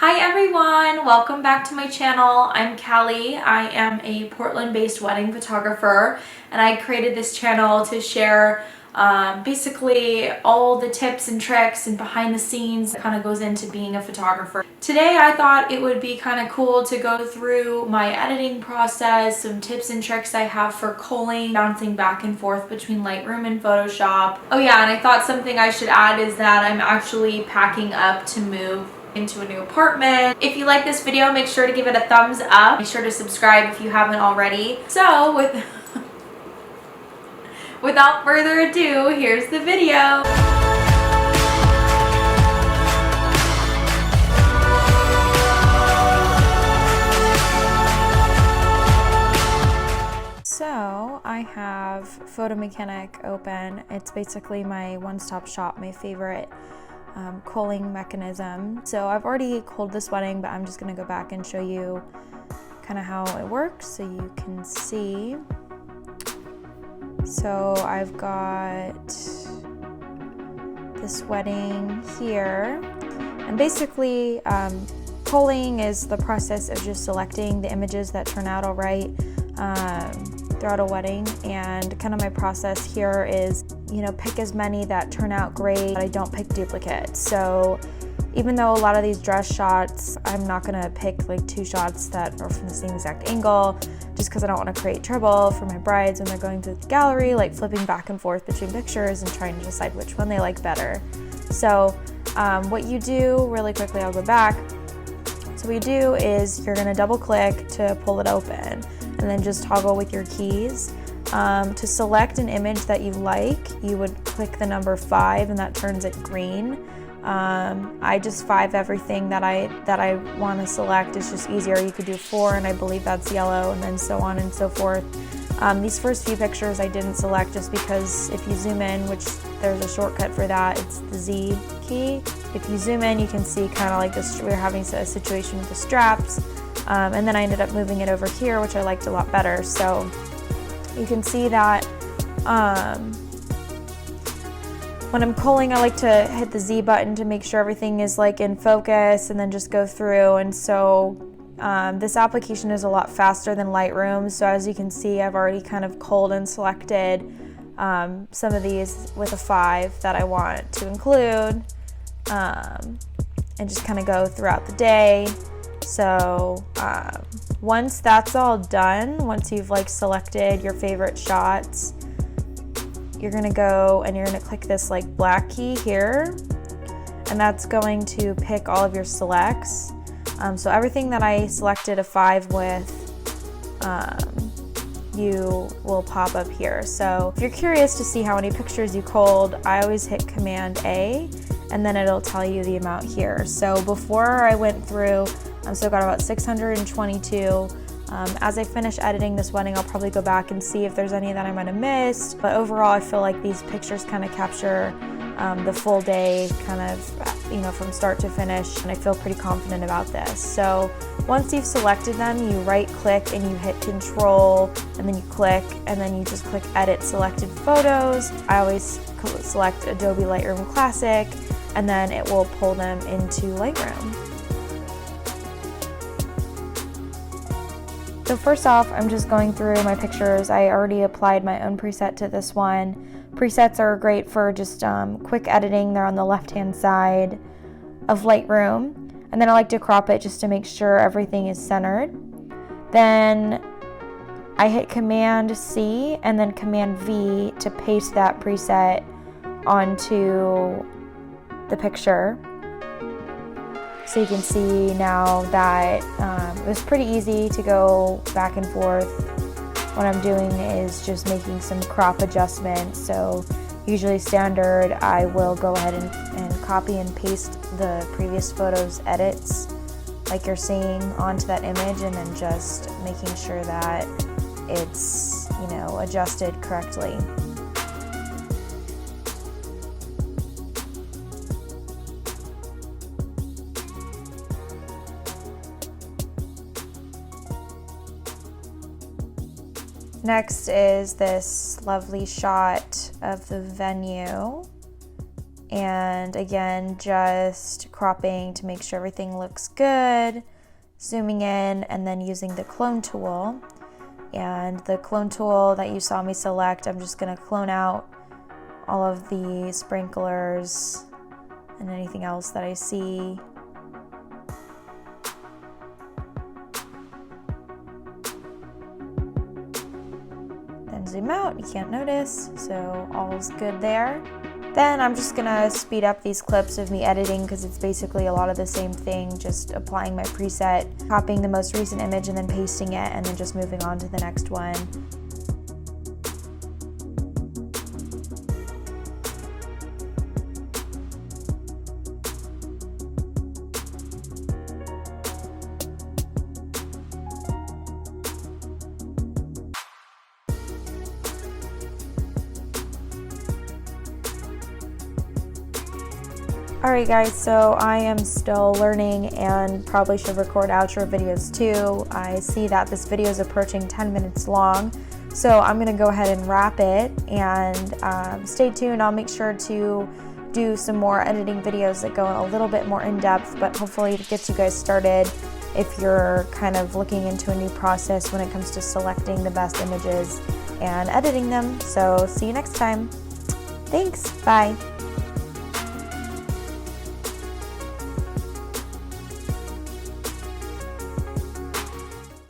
Hi everyone, welcome back to my channel. I'm Callie. I am a Portland-based wedding photographer, and I created this channel to share basically all the tips and tricks and behind the scenes that kind of goes into being a photographer. Today I thought it would be kind of cool to go through my editing process, some tips and tricks I have for culling, bouncing back and forth between Lightroom and Photoshop. Oh yeah, and I thought something I should add is that I'm actually packing up to move into a new apartment. If you like this video, make sure to give it a thumbs up. Make sure to subscribe if you haven't already. So without further ado, here's the video. So I have Photo Mechanic open. It's basically my one-stop shop, my favorite culling mechanism. So I've already culled this wedding, but I'm just gonna go back and show you kind of how it works so you can see. So I've got this wedding here, and basically culling is the process of just selecting the images that turn out all right throughout a wedding. And kind of my process here is, you know, pick as many that turn out great, but I don't pick duplicates. So even though a lot of these dress shots, I'm not gonna pick like 2 shots that are from the same exact angle, just because I don't want to create trouble for my brides when they're going to the gallery, like flipping back and forth between pictures and trying to decide which one they like better. So what you do, really quickly, I'll go back. So what you do is you're gonna double click to pull it open, and then just toggle with your keys. To select an image that you like, you would click the number 5, and that turns it green. I just 5 everything that I want to select. It's just easier. You could do 4, and I believe that's yellow, and then so on and so forth. These first few pictures I didn't select just because if you zoom in, which there's a shortcut for that, it's the Z key. If you zoom in, you can see kind of like this, we're having a situation with the straps. And then I ended up moving it over here, which I liked a lot better. So you can see that when I'm culling, I like to hit the Z button to make sure everything is like in focus, and then just go through. And so this application is a lot faster than Lightroom. So as you can see, I've already kind of culled and selected some of these with a 5 that I want to include, and just kind of go throughout the day. So once that's all done, once you've like selected your favorite shots, you're gonna go and you're gonna click this like black key here, and that's going to pick all of your selects. So everything that I selected a 5 with, you will pop up here. So if you're curious to see how many pictures you culled, I always hit Command A, and then it'll tell you the amount here. So before I went through, so I got about 622. As I finish editing this wedding, I'll probably go back and see if there's any that I might have missed. But overall, I feel like these pictures kind of capture the full day, kind of, you know, from start to finish, and I feel pretty confident about this. So once you've selected them, you right click and you hit Control, and then you click, and then you just click Edit Selected Photos. I always select Adobe Lightroom Classic, and then it will pull them into Lightroom. So first off, I'm just going through my pictures. I already applied my own preset to this one. Presets are great for just quick editing. They're on the left-hand side of Lightroom. And then I like to crop it just to make sure everything is centered. Then I hit Command C and then Command V to paste that preset onto the picture. So you can see now that it was pretty easy to go back and forth. What I'm doing is just making some crop adjustments. So usually standard, I will go ahead and copy and paste the previous photo's edits like you're seeing onto that image, and then just making sure that it's, you know, adjusted correctly. Next is this lovely shot of the venue, And again, just cropping to make sure everything looks good, zooming in, and then using the clone tool. And the clone tool that you saw me select, I'm just gonna clone out all of the sprinklers and anything else that I see. Then zoom out, you can't notice, so all's good there. Then I'm just gonna speed up these clips of me editing because it's basically a lot of the same thing, just applying my preset, copying the most recent image and then pasting it, and then just moving on to the next one. Alright guys, so I am still learning and probably should record outro videos too. I see that this video is approaching 10 minutes long, so I'm going to go ahead and wrap it, and stay tuned. I'll make sure to do some more editing videos that go a little bit more in depth, but hopefully it gets you guys started if you're kind of looking into a new process when it comes to selecting the best images and editing them. So see you next time. Thanks, bye.